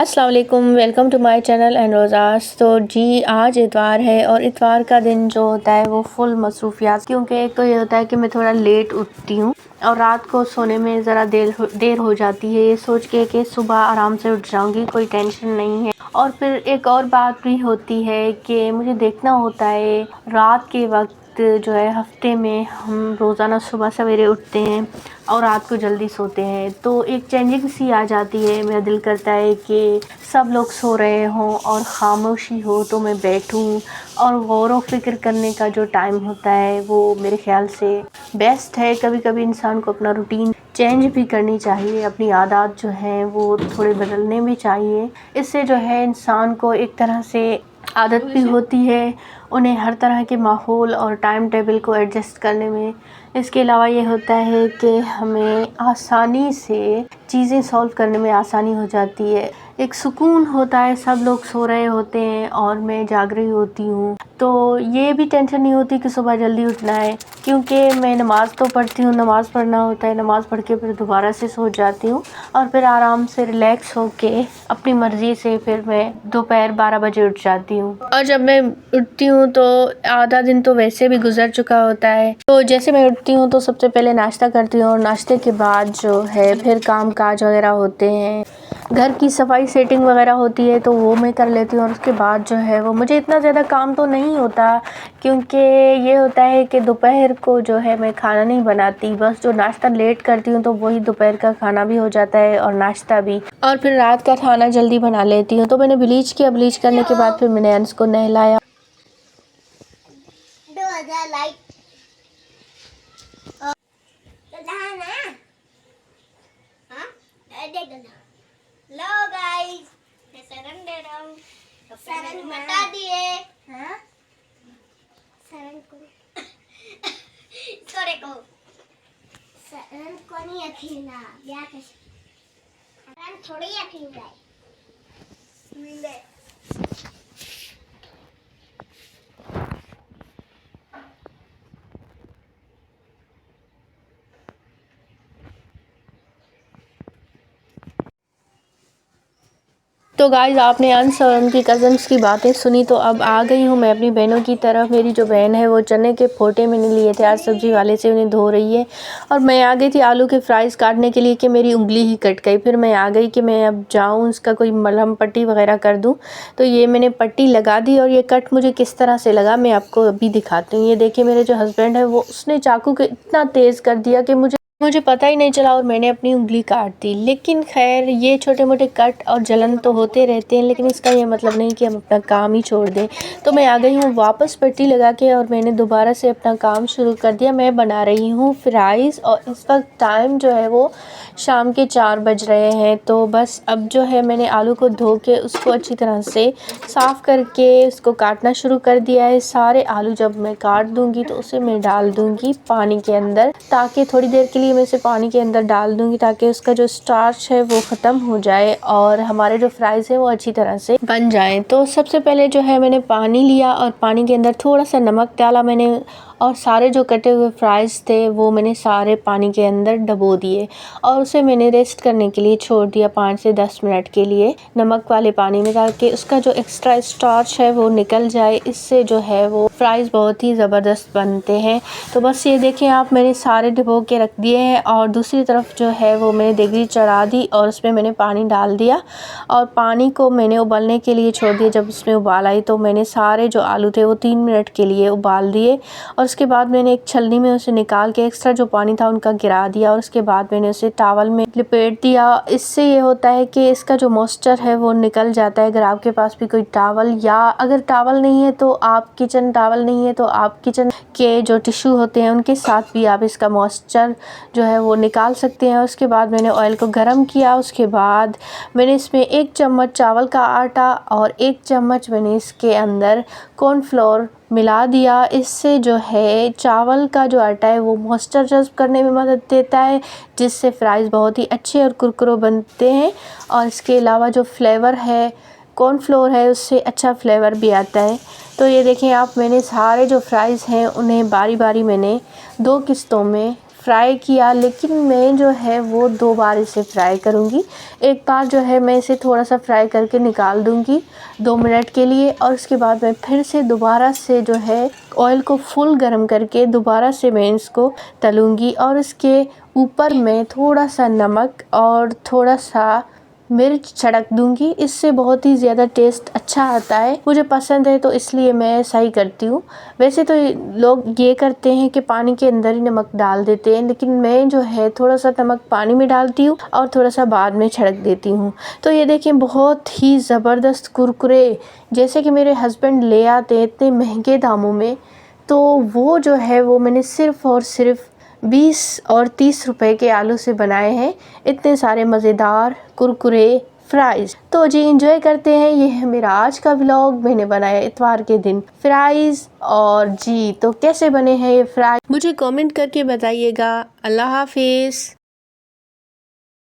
अस्सलाम वालेकुम, welcome to my channel and रोज़ास। तो जी आज इतवार है और इतवार का दिन जो होता है वो फुल मसरूफियात, क्योंकि एक तो ये होता है कि मैं थोड़ा लेट उठती हूँ और रात को सोने में ज़रा देर हो जाती है, ये सोच के कि सुबह आराम से उठ जाऊँगी, कोई टेंशन नहीं है। और फिर एक और बात भी होती है कि मुझे देखना होता है रात के वक्त जो है, हफ्ते में हम रोज़ाना सुबह सवेरे उठते हैं और रात को जल्दी सोते हैं, तो एक चेंजिंग सी आ जाती है। मेरा दिल करता है कि सब लोग सो रहे हों और ख़ामोशी हो तो मैं बैठूं, और गौर व फिक्र करने का जो टाइम होता है वो मेरे ख़्याल से बेस्ट है। कभी कभी इंसान को अपना रूटीन चेंज भी करनी चाहिए, अपनी आदत जो हैं वो थोड़े बदलने भी चाहिए। इससे जो है इंसान को एक तरह से आदत भी होती है उन्हें हर तरह के माहौल और टाइम टेबल को एडजस्ट करने में। इसके अलावा ये होता है कि हमें आसानी से चीज़ें सॉल्व करने में आसानी हो जाती है, एक सुकून होता है। सब लोग सो रहे होते हैं और मैं जाग रही होती हूँ, तो ये भी टेंशन नहीं होती कि सुबह जल्दी उठना है, क्योंकि मैं नमाज़ तो पढ़ती हूँ, नमाज़ पढ़ना होता है, नमाज़ पढ़ के फिर दोबारा से सो जाती हूँ और फिर आराम से रिलैक्स होके अपनी मर्ज़ी से फिर मैं दोपहर 12 बजे उठ जाती हूँ। और जब मैं उठती हूँ तो आधा दिन तो वैसे भी गुजर चुका होता है। तो जैसे मैं उठती हूँ तो सबसे पहले नाश्ता करती हूँ और नाश्ते के बाद जो है फिर काम काज वगैरह होते हैं, घर की सफाई सेटिंग वगैरह होती है तो वो मैं कर लेती हूँ। और उसके बाद जो है वो मुझे इतना ज़्यादा काम तो नहीं होता, क्योंकि ये होता है कि दोपहर को जो है मैं खाना नहीं बनाती, बस जो नाश्ता लेट करती हूँ तो वही दोपहर का खाना भी हो जाता है और नाश्ता भी, और फिर रात का खाना जल्दी बना लेती हूँ। तो मैंने ब्लीच किया, ब्लीच करने के बाद फिर मैंने अंश को नहलाया। लो गाइस, मैं शरण दे रहा हूँ। शरण बता दिए। हाँ? शरण को इसको देखो। शरण को नहीं अखीना, क्या कैसे? शरण थोड़ी अखीन जाए। मिले। तो गाइज़ आपने अंश और उनकी कज़न्स की बातें सुनी, तो अब आ गई हूँ मैं अपनी बहनों की तरफ। मेरी जो बहन है वो चने के फोटे मैंने लिए थे आज सब्ज़ी वाले से, उन्हें धो रही है, और मैं आ गई थी आलू के फ्राइज़ काटने के लिए कि मेरी उंगली ही कट गई। फिर मैं आ गई कि मैं अब जाऊँ उसका कोई मलहम पट्टी वगैरह कर दूँ, तो ये मैंने पट्टी लगा दी। और ये कट मुझे किस तरह से लगा मैं आपको अभी दिखाती हूँ। ये देखिए मेरे जो हस्बैंड है वो उसने चाकू को इतना तेज़ कर दिया कि मुझे पता ही नहीं चला और मैंने अपनी उंगली काट दी। लेकिन खैर ये छोटे मोटे कट और जलन तो होते रहते हैं, लेकिन इसका ये मतलब नहीं कि हम अपना काम ही छोड़ दें। तो मैं आ गई हूँ वापस पट्टी लगा के और मैंने दोबारा से अपना काम शुरू कर दिया। मैं बना रही हूँ फ्राइज़ और इस वक्त टाइम जो है वो शाम के 4 बज रहे हैं। तो बस अब जो है मैंने आलू को धो के उसको अच्छी तरह से साफ़ करके उसको काटना शुरू कर दिया है। सारे आलू जब मैं काट दूँगी तो उसे मैं डाल दूँगी पानी के अंदर, ताकि थोड़ी देर के लिए मैं इसे पानी के अंदर डाल दूँगी ताकि उसका जो स्टार्च है वो ख़त्म हो जाए और हमारे जो फ्राइज़ है वो अच्छी तरह से बन जाएँ। तो सबसे पहले जो है मैंने पानी लिया और पानी के अंदर थोड़ा सा नमक डाला मैंने, और सारे जो कटे हुए फ्राइज़ थे वो मैंने सारे पानी के अंदर डबो दिए और उसे मैंने रेस्ट करने के लिए छोड़ दिया 5 से 10 मिनट के लिए नमक वाले पानी में, ताकि उसका जो एक्स्ट्रा स्टार्च है वो निकल जाए। इससे जो है वो फ्राइज़ बहुत ही ज़बरदस्त बनते हैं। तो बस ये देखें आप, मैंने सारे डबो के रख दिए हैं और दूसरी तरफ जो है वो मैंने देगरी चढ़ा दी और उसमें मैंने पानी डाल दिया और पानी को मैंने उबलने के लिए छोड़ दिया। जब उसमें उबाल आई तो मैंने सारे जो आलू थे वो 3 मिनट के लिए उबाल दिए और उसके बाद मैंने एक छलनी में उसे निकाल के एक्स्ट्रा जो पानी था उनका गिरा दिया और उसके बाद मैंने उसे टावल में लपेट दिया। इससे ये होता है कि इसका जो मॉइस्चर है वो निकल जाता है। अगर आपके पास भी कोई टावल, या अगर टावल नहीं है तो आप किचन टावल नहीं है तो आप किचन के जो टिश्यू होते हैं उनके साथ भी आप इसका मॉइस्चर जो है वो निकाल सकते हैं। उसके बाद मैंने ऑयल को गर्म किया, उसके बाद मैंने इसमें 1 चम्मच चावल का आटा और 1 चम्मच मैंने इसके अंदर कॉर्नफ्लोर मिला दिया। इससे जो है चावल का जो आटा है वो मॉइस्चर जज़्ब करने में मदद देता है, जिससे फ्राइज़ बहुत ही अच्छे और कुरकुरे बनते हैं। और इसके अलावा जो फ्लेवर है कॉर्नफ्लोर है उससे अच्छा फ्लेवर भी आता है। तो ये देखें आप, मैंने सारे जो फ्राइज़ हैं उन्हें बारी बारी मैंने 2 किस्तों में फ्राई किया, लेकिन मैं जो है वो 2 बार इसे फ्राई करूँगी। एक बार जो है मैं इसे थोड़ा सा फ्राई करके निकाल दूँगी 2 मिनट के लिए, और उसके बाद मैं फिर से दोबारा से जो है ऑयल को फुल गर्म करके दोबारा से मैं इसको तलूँगी, और इसके ऊपर मैं थोड़ा सा नमक और थोड़ा सा मिर्च छिड़क दूंगी। इससे बहुत ही ज़्यादा टेस्ट अच्छा आता है, मुझे पसंद है तो इसलिए मैं ऐसा ही करती हूँ। वैसे तो लोग ये करते हैं कि पानी के अंदर ही नमक डाल देते हैं, लेकिन मैं जो है थोड़ा सा नमक पानी में डालती हूँ और थोड़ा सा बाद में छिड़क देती हूँ। तो ये देखिए बहुत ही ज़बरदस्त कुरकुरे जैसे कि मेरे हस्बैंड ले आते हैं इतने महंगे दामों में, तो वो जो है वो मैंने सिर्फ़ और सिर्फ 20 और 30 रुपए के आलू से बनाए हैं इतने सारे मज़ेदार कुरकुरे फ्राइज़। तो जी एंजॉय करते हैं। ये है मेरा आज का व्लॉग, मैंने बनाया इतवार के दिन फ्राइज़। और जी तो कैसे बने हैं ये फ्राइज़ मुझे कमेंट करके बताइएगा। अल्लाह हाफिज़।